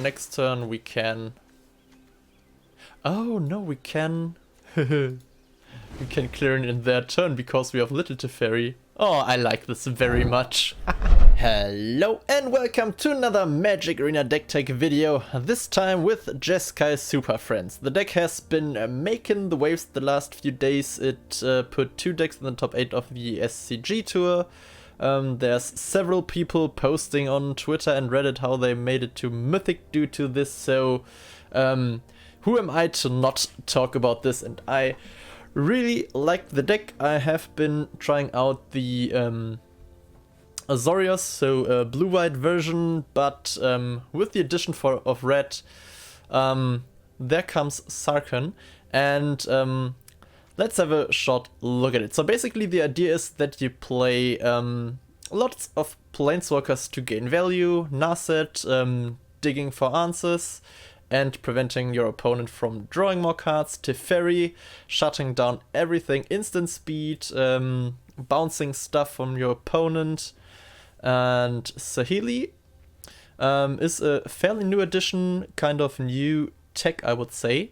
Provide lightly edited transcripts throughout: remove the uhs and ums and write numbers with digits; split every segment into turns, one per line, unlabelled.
next turn we can... Oh no, we can... we can clear it in their turn because we have little Teferi. Oh, I like this very much. Hello and welcome to another Magic Arena deck tech video, this time with Jeskai Superfriends. The deck has been making the waves the last few days. It put 2 decks in the top 8 of the SCG tour. There's several people posting on Twitter and Reddit how they made it to Mythic due to this, so who am I to not talk about this? And I really like the deck. I have been trying out the Azorius, so blue-white version, but with the addition of red, there comes Sarkhan, and let's have a short look at it. So basically the idea is that you play lots of planeswalkers to gain value, Narset, digging for answers, and preventing your opponent from drawing more cards, Teferi, shutting down everything, instant speed, bouncing stuff from your opponent, and Saheeli is a fairly new addition, kind of new tech I would say,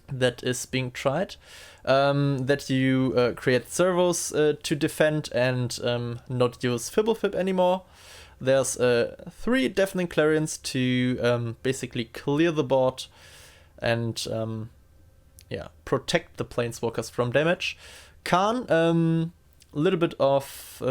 that is being tried, that you create Servos to defend and not use Fibblefib anymore. There's 3 Deafening Clarions to basically clear the board and yeah, protect the Planeswalkers from damage. Karn, a little bit of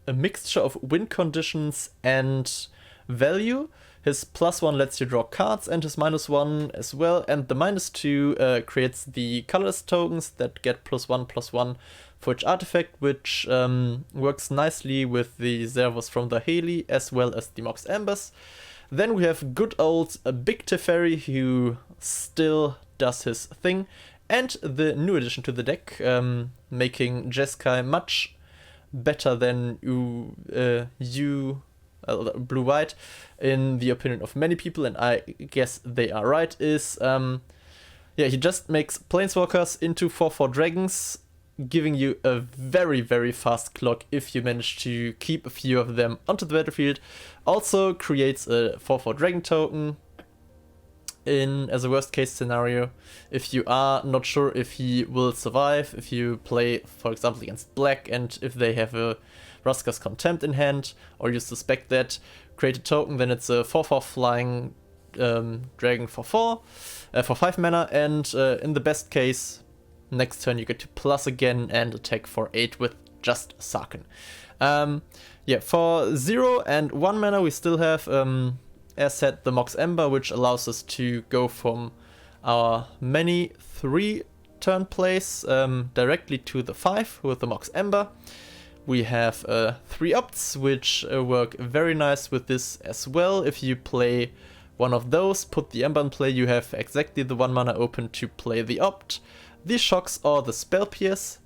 a mixture of win conditions and value. His +1 lets you draw cards and his -1 as well, and the -2 creates the colorless tokens that get +1/+1 for each artifact, which works nicely with the Servos from the Saheeli as well as the Mox Embers. Then we have good old Big Teferi, who still does his thing, and the new addition to the deck, making Jeskai much better than blue-white in the opinion of many people, and I guess they are right, is yeah, he just makes planeswalkers into 4/4 dragons, giving you a very, very fast clock if you manage to keep a few of them onto the battlefield. Also creates a 4/4 dragon token as a worst case scenario, if you are not sure if he will survive, if you play for example against black and if they have a Raska's Contempt in hand, or you suspect that, create a token, then it's a 4/4 flying dragon for 5 mana, and in the best case, next turn you get to plus again and attack for 8 with just Sarkhan. Yeah, for 0 and 1 mana we still have, as said, the Mox Ember, which allows us to go from our many 3 turn plays directly to the 5 with the Mox Ember. We have 3 opts, which work very nice with this as well. If you play one of those, put the Ember in play, you have exactly the 1 mana open to play the opt, the Shocks or the Spell Pierce.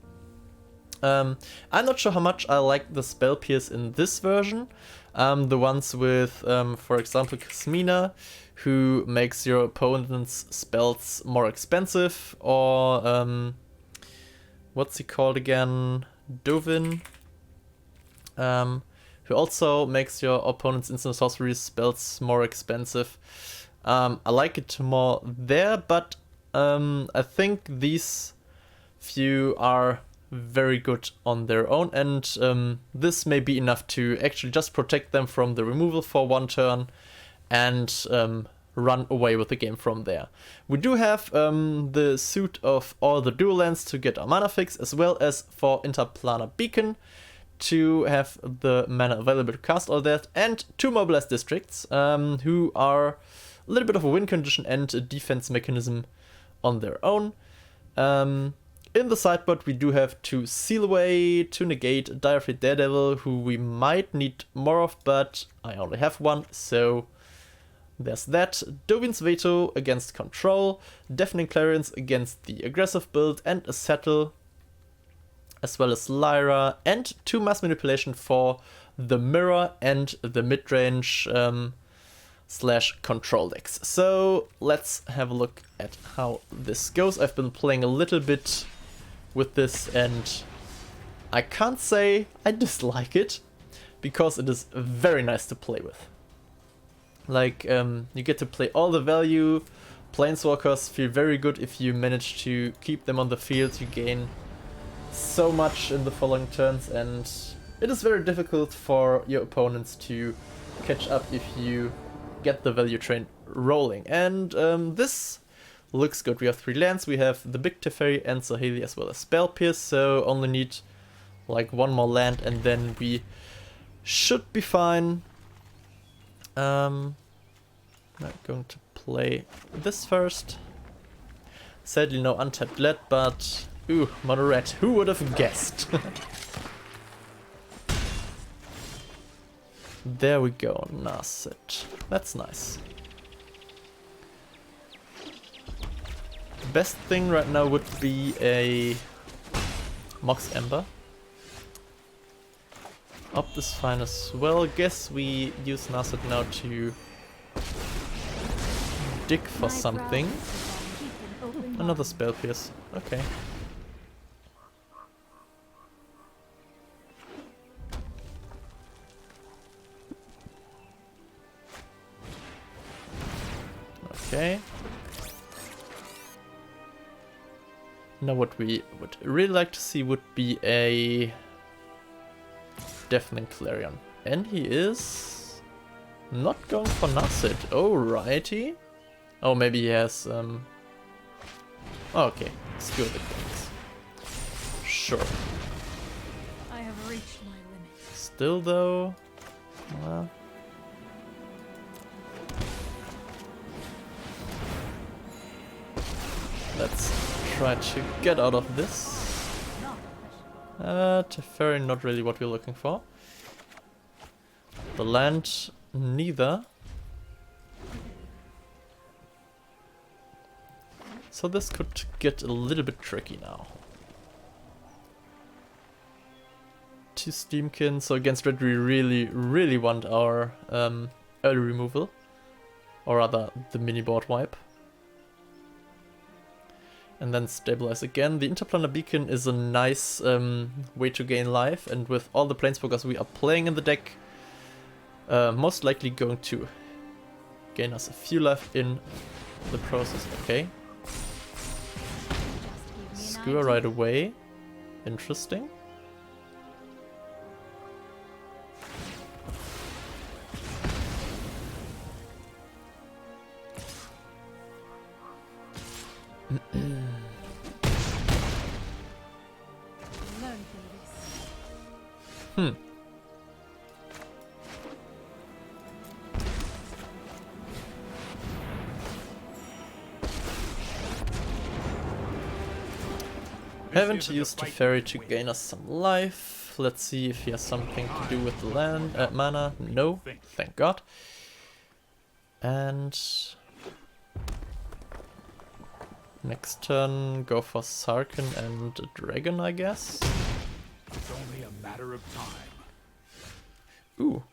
I'm not sure how much I like the Spell Pierce in this version. The ones with, for example, Kasmina, who makes your opponent's spells more expensive, or what's he called again? Dovin, who also makes your opponent's instant sorcery spells more expensive. I like it more there, but I think these few are very good on their own, and this may be enough to actually just protect them from the removal for 1 turn and run away with the game from there. We do have the suit of all the dual lands to get our mana fix, as well as for Interplanar Beacon to have the mana available to cast all that, and 2 Mobilized Districts, who are a little bit of a win condition and a defense mechanism on their own. In the sideboard we do have 2 Seal Away to negate Direfleet Daredevil, who we might need more of, but I only have 1, so there's that. Dovin's Veto against Control, Deafening Clarions against the aggressive build, and a Settle, as well as Lyra, and 2 Mass Manipulation for the Mirror and the mid-range / control decks. So let's have a look at how this goes. I've been playing a little bit with this and I can't say I dislike it, because it is very nice to play with. Like, you get to play all the value. Planeswalkers feel very good if you manage to keep them on the field. You gain so much in the following turns, and it is very difficult for your opponents to catch up if you get the value train rolling. And this looks good. We have 3 lands. We have the big Teferi and Saheeli as well as Spell Pierce, so only need like 1 more land and then we should be fine. I'm going to play this first. Sadly no untapped lead, but ooh, mono red. Who would have guessed? There we go, Narset. That's nice. Best thing right now would be a Mox Ember. Up is fine as well. Guess we use Narset now to dig for something. Another Spell Pierce. Okay. Okay. Now what we would really like to see would be a Deafening Clarion. And he is not going for Narset. Alrighty. Oh, maybe he has okay, Skewer the Kings. Sure.
I have reached my limit.
Still though, well, let's try to get out of this. Teferi, not really what we're looking for. The land, neither. So this could get a little bit tricky now. 2 Steamkin, so against red we really want our early removal. Or rather, the mini board wipe. And then stabilize again. The Interplanar Beacon is a nice way to gain life, and with all the Planeswalkers we are playing in the deck, most likely going to gain us a few life in the process. Okay. Skewer right away. Interesting. Haven't used Teferi to gain us some life. Let's see if he has something to do with the land mana. No, thank God. And next turn, go for Sarkhan and a dragon, I guess.
It's only a matter of time.
Ooh.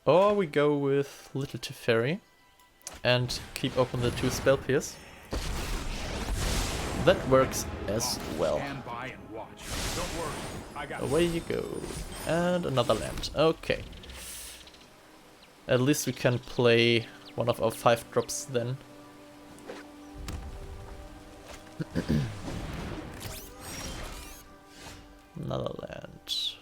Or we go with Little Teferi and keep open the 2 Spell Pierce. That works as well.
Stand by and watch. Don't worry, I got
Away you go. And another land. Okay. At least we can play one of our 5 drops then. Another land.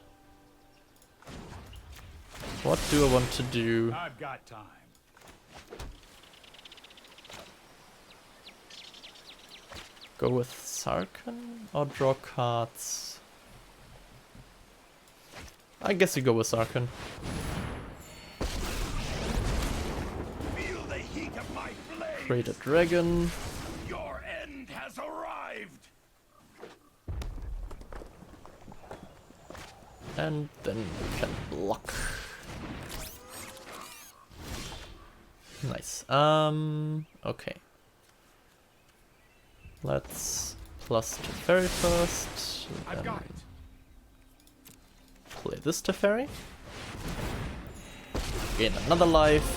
What do I want to do?
I've got time.
Go with Sarkhan or draw cards? I guess you go with Sarkhan.
Feel the heat of my blade.
Create a dragon.
Your end has arrived.
And then we can block. Nice. Okay. Let's plus Teferi first.
I've got it.
Play this Teferi. Gain another life.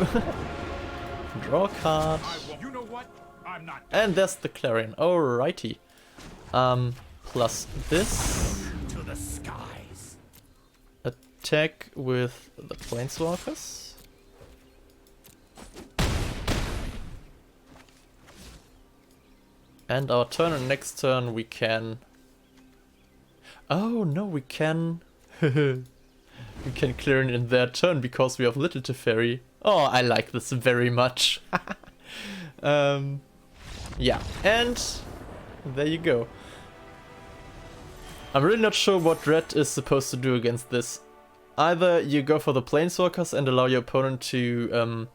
Draw a card.
You know what? I'm not.
And there's the Clarion. Alrighty. Plus this.
To the skies.
Attack with the Planeswalkers. And our turn, and next turn we can... Oh, no, we can... we can clear it in their turn because we have little Teferi. Oh, I like this very much. Yeah, and there you go. I'm really not sure what red is supposed to do against this. Either you go for the planeswalkers and allow your opponent to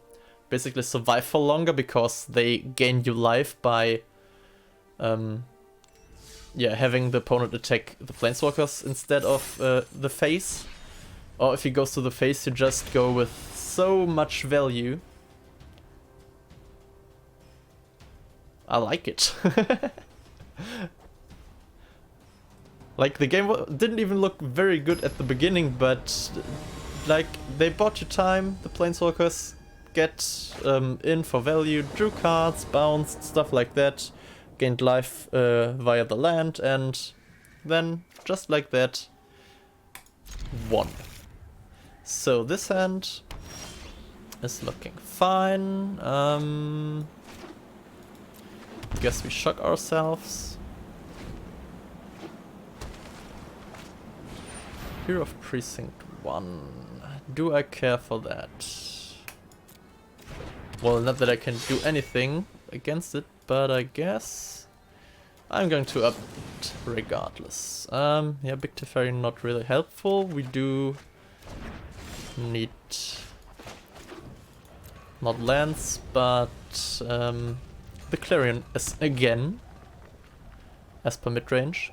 basically survive for longer because they gain you life by yeah, having the opponent attack the planeswalkers instead of the face. Or if he goes to the face, you just go with so much value. I like it. Like, the game didn't even look very good at the beginning, but like, they bought you time, the planeswalkers get in for value, drew cards, bounced, stuff like that, gained life via the land, and then, just like that, won. So this hand is looking fine. Guess we shock ourselves. Hero of Precinct 1. Do I care for that? Well, not that I can do anything against it, but I guess I'm going to up it regardless. Yeah, big Teferi not really helpful. We do need not lands, but the Clarion is again as per mid-range.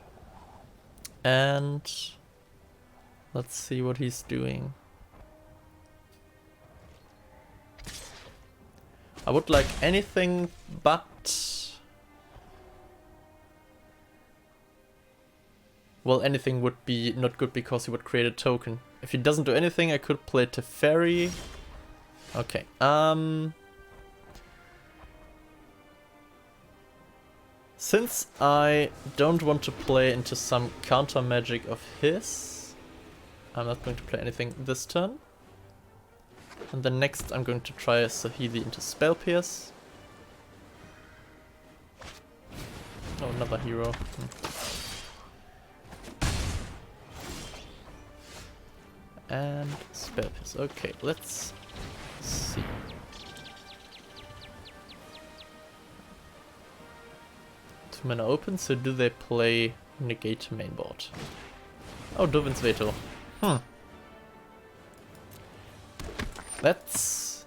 And let's see what he's doing. I would like anything but... Well, anything would be not good because he would create a token. If he doesn't do anything, I could play Teferi. Okay, since I don't want to play into some counter magic of his, I'm not going to play anything this turn. And then next I'm going to try a Saheeli into Spell Pierce. Oh, another hero. And Spell Pierce. Okay, let's see. Two mana open, so do they play negate mainboard? Oh, Dovin's Veto. That's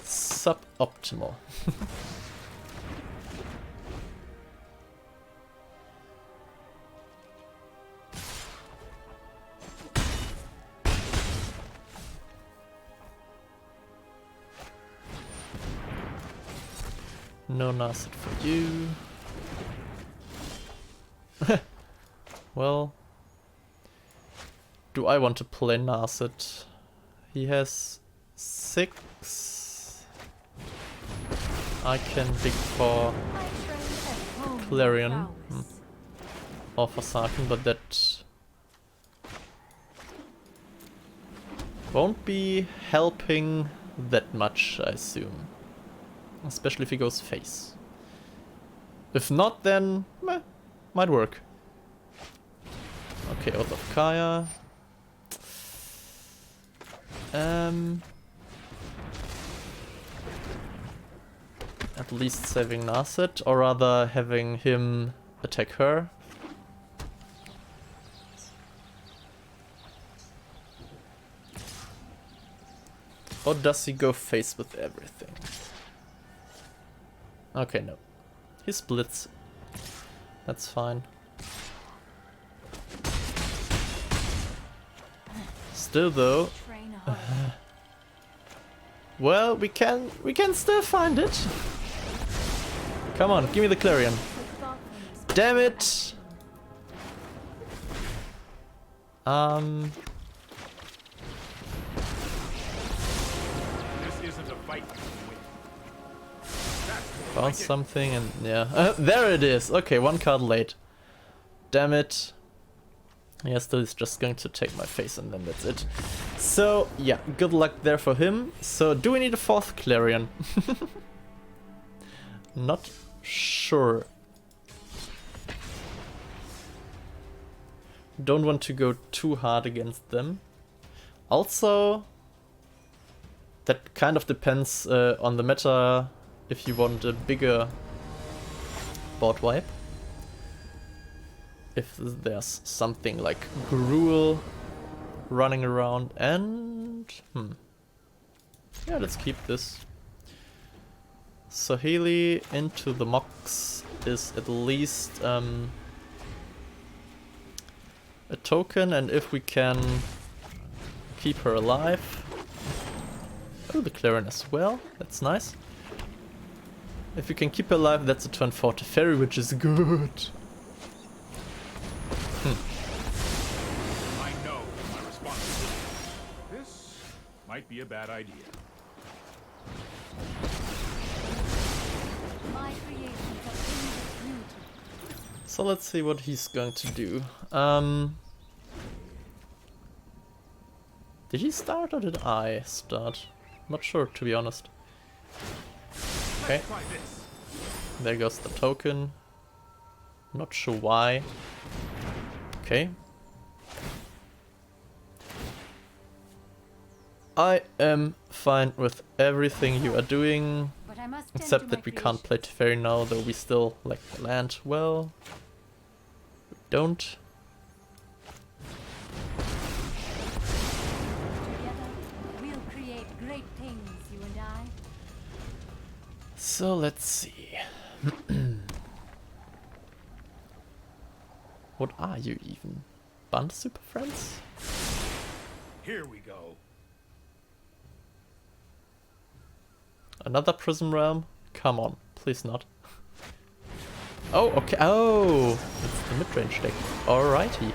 suboptimal. No Narset for you. Well, do I want to play Narset? He has 6. I can dig for Clarion or for Sarkin, but that won't be helping that much, I assume. Especially if he goes face. If not, then might work. Okay, Oath of Kaya. At least saving Narset, or rather having him attack her. Or does he go face with everything? Okay, no. He splits. That's fine. Still though... well, we can still find it. Come on, give me the Clarion. Damn it!
This isn't a fight.
Found something and yeah. There it is! Okay, one card late. Damn it. Yeah, still he's just going to take my face and then that's it. So, yeah, good luck there for him. So, do we need a 4th Clarion? Not sure. Don't want to go too hard against them. Also, that kind of depends on the meta if you want a bigger board wipe. If there's something like Gruul running around and... yeah, let's keep this. Saheeli into the Mox is at least a token, and if we can keep her alive... Oh, the Clarion as well, that's nice. If we can keep her alive, that's a turn 4 Teferi, which is good.
I know my responsibility. This might be a bad idea.
My creations are in the beauty.
So let's see what he's going to do. Did he start or did I start? Not sure, to be honest. Okay,
Let's try this.
there goes the token. Not sure why. Okay. I am fine with everything you are doing,
But I must tend
except
to
that
my
we can't play Teferi now, though we still like the land well. We don't.
Together, we'll create great things, you and I.
So let's see. What are you even? Band Superfriends?
Here we go.
Another Prism Realm? Come on, please not. Oh, okay. Oh, it's the mid-range deck. Alrighty.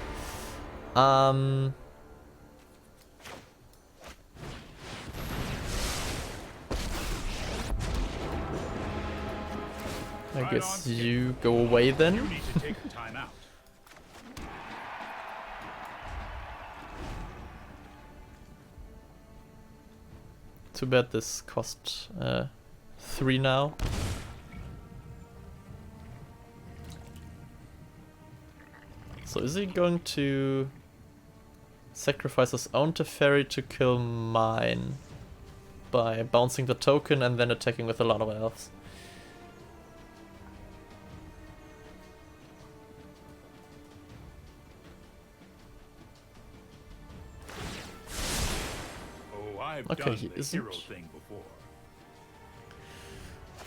I guess you go away
You
then.
need to take a time out.
Too bad this cost 3 now. So is he going to sacrifice his own Teferi to kill mine by bouncing the token and then attacking with a lot of elves?
Oh, I've
Okay,
done
he
the
isn't.
hero thing before.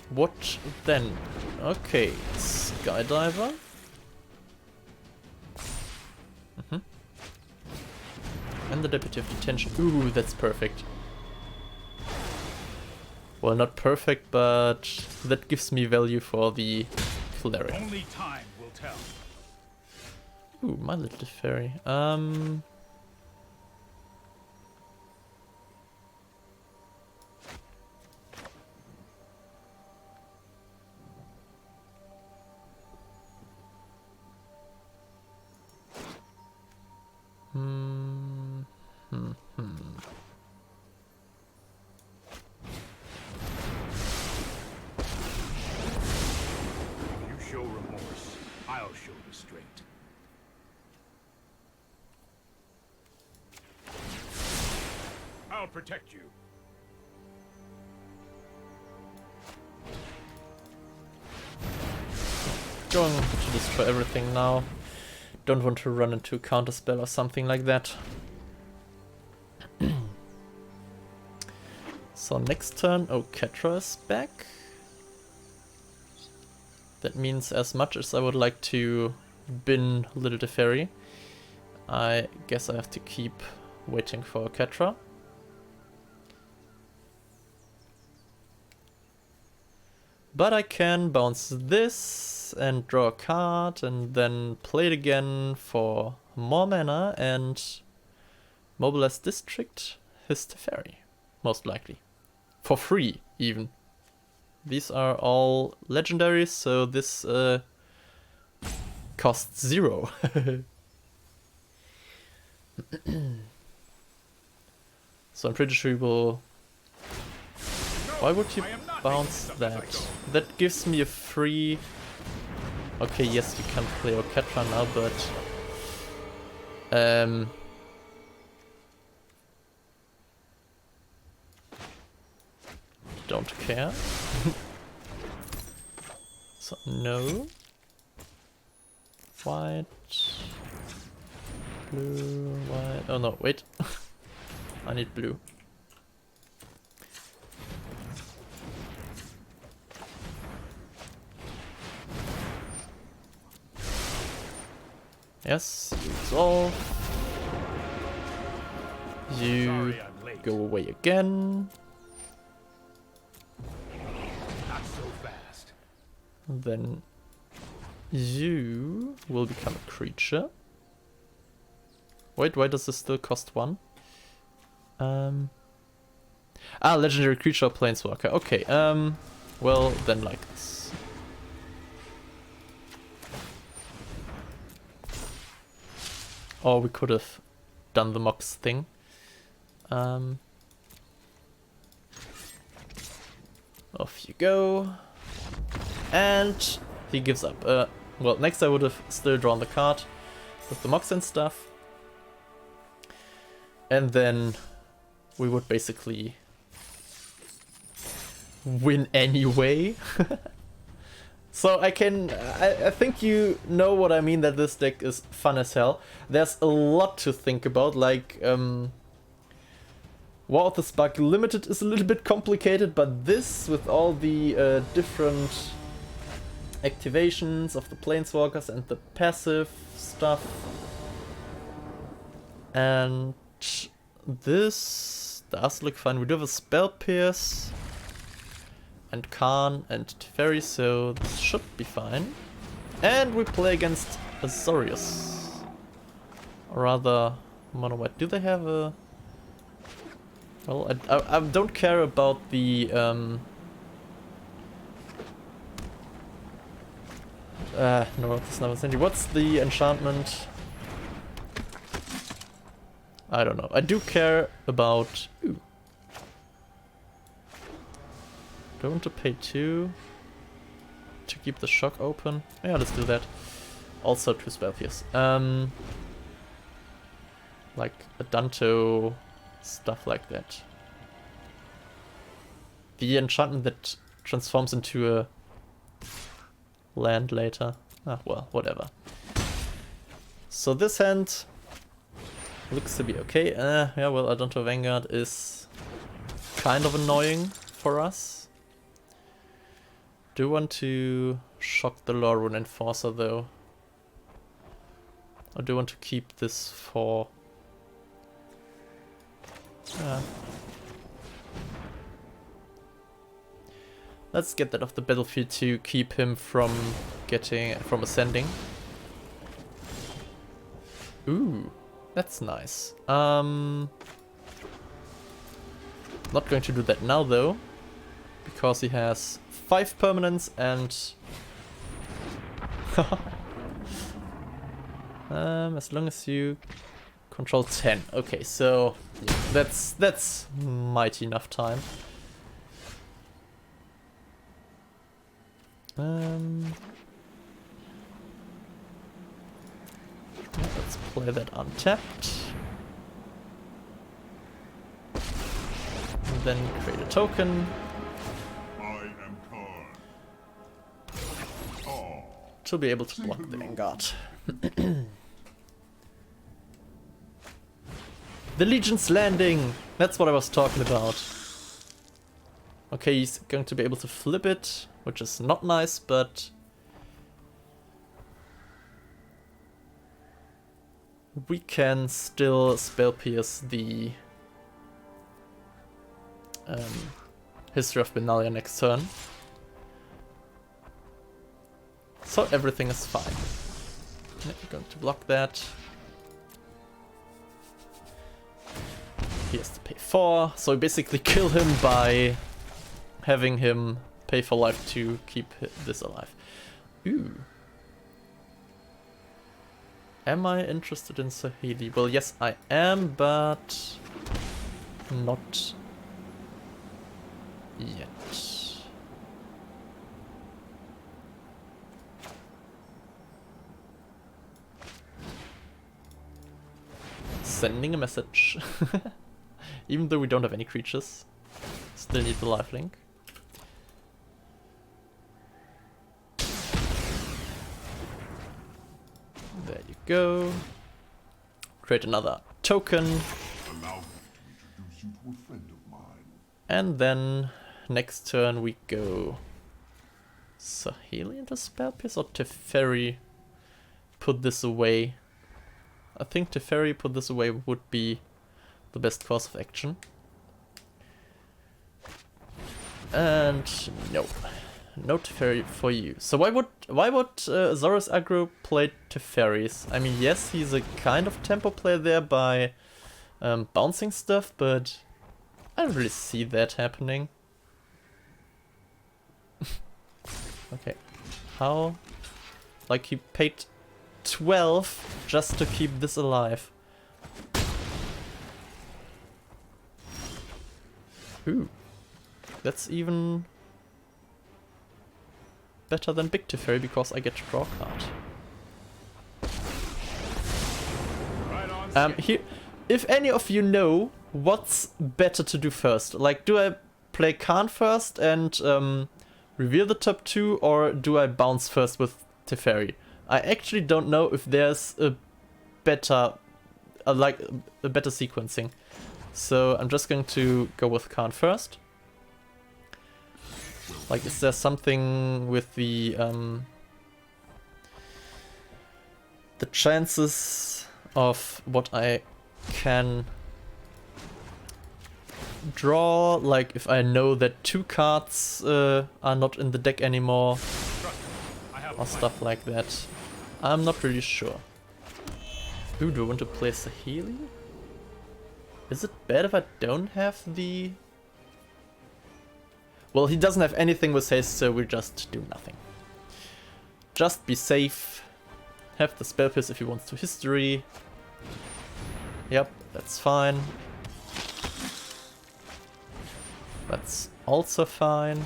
What then? Okay, Skydiver. And the Deputy of Detention. Ooh, that's perfect. Well, not perfect, but that gives me value for the Cleric.
Only time will tell.
Ooh, my little fairy.
You show remorse, I'll show restraint. I'll protect you.
Going to destroy everything now. Don't want to run into a counterspell or something like that. So next turn, Ketra is back. That means as much as I would like to bin Little Teferi, I guess I have to keep waiting for Ketra. But I can bounce this and draw a card and then play it again for more mana and mobilize District his Teferi, most likely. For free, even. These are all legendaries, so this costs 0. So I'm pretty sure we will... Why would you bounce that? That gives me a free... Okay, yes, you can play Ketra now, but... Um, don't care. So no. White. Blue, white. Oh no, wait. I need blue. Yes, you resolve. You
Sorry I'm late.
go away again.
Not so fast.
Then you will become a creature. Wait, why does this still cost 1? Legendary creature or planeswalker. Okay, well, then like this. Or we could have done the Mox thing. Off you go. And he gives up. Well, next I would have still drawn the card with the Mox and stuff. And then we would basically win anyway. So I think you know what I mean, that this deck is fun as hell. There's a lot to think about, like War of the Spark Limited is a little bit complicated, but this, with all the different activations of the Planeswalkers and the passive stuff, and this does look fun. We do have a Spell Pierce and Karn and Teferi, so this should be fine. And we play against Azorius. Or rather, mono white. Do they have a... Well, I don't care about the... no, that's not essential. What's the enchantment? I don't know. I do care about... Ooh. Do I want to pay 2 to keep the shock open? Yeah, let's do that. Also 2 spell pierce. Like a Danto, stuff like that. The enchantment that transforms into a land later. Ah, well, whatever. So this hand looks to be okay. Yeah, well, Adonto Vanguard is kind of annoying for us. Do want to shock the Lore Rune Enforcer though. I do want to keep this for... Let's get that off the battlefield to keep him from ascending. Ooh, that's nice. Not going to do that now though, because he has 5 permanents and as long as you control 10. Okay, so yeah, that's mighty enough time. Let's play that untapped. And then create a token.
I am Karn.
To be able to block the Vanguard. The Legion's Landing! That's what I was talking about. Okay, he's going to be able to flip it, which is not nice, but... we can still spell pierce the History of Benalia next turn. So everything is fine. Yeah, we're going to block that. He has to pay 4, so we basically kill him by having him pay for life to keep this alive. Ooh. Am I interested in Saheeli? Well, yes, I am, but not yet. sending a message. Even though we don't have any creatures. Still need the lifelink. There you go. Create another token.
Allow me to introduce you to a friend of mine.
And then next turn we go Saheeli into spell piece or Teferi put this away. I think Teferi put this away would be the best course of action. And no. No Teferi for you. So why would Zora's aggro play Teferis? I mean, yes, he's a kind of tempo player there by bouncing stuff, but I don't really see that happening. Okay. How? Like he paid 12 just to keep this alive. Ooh. That's even better than Big Teferi because I get to draw a card.
Right on.
Here, if any of you know what's better to do first, like do I play Karn first and reveal the top 2, or do I bounce first with Teferi? I actually don't know if there's a better, like a better sequencing. So I'm just going to go with Karn first. Like, is there something with the chances of what I can draw? Like, if I know that 2 cards are not in the deck anymore,
I have a
or
plan.
stuff like that. I'm not really sure. Ooh, do I want to play Saheeli? Is it bad if I don't have the... Well, he doesn't have anything with haste, so we just do nothing. Just be safe. Have the spell pierce if he wants to history. Yep, that's fine. That's also fine.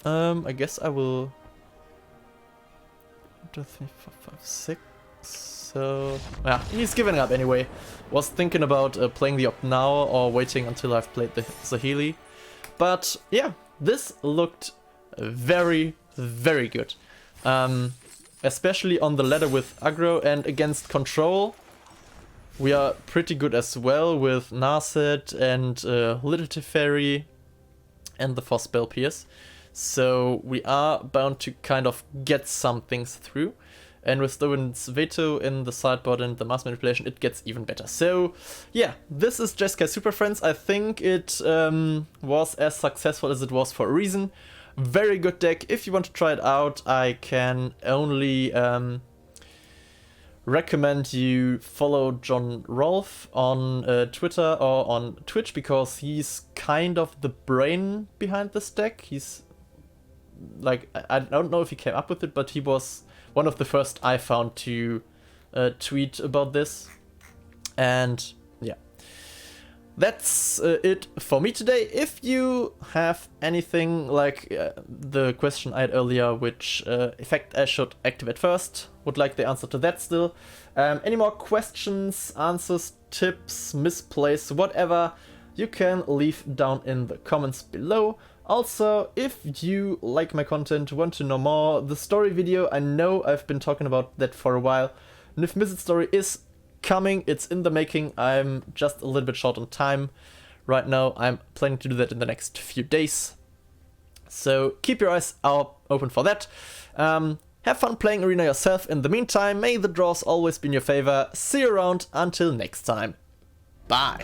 I guess I will... 1, 2, 3, 4, 5, 6. So... yeah, he's giving up anyway. Was thinking about playing the op now or waiting until I've played the Saheeli. But yeah, this looked very, very good. Especially on the ladder with aggro and against control. We are pretty good as well with Narset and Little Teferi and the 4 spell pierce. So we are bound to kind of get some things through. And with Dovin's Veto in the sideboard and the mass manipulation, it gets even better. So yeah, this is Jeskai Superfriends. I think it was as successful as it was for a reason. Very good deck. If you want to try it out, I can only recommend you follow John Rolfe on Twitter or on Twitch, because he's kind of the brain behind this deck. He's like, I don't know if he came up with it, but he was one of the first I found to tweet about this. And yeah, that's it for me today. If you have anything like the question I had earlier, which effect I should activate first, would like the answer to that still. Any more questions, answers, tips, misplays, whatever, you can leave down in the comments below. Also, if you like my content, want to know more, the story video, I know I've been talking about that for a while. Nif Mizzet story is coming, it's in the making. I'm just a little bit short on time right now. I'm planning to do that in the next few days. So keep your eyes open for that. Have fun playing Arena yourself in the meantime. May the draws always be in your favor. See you around. Until next time. Bye.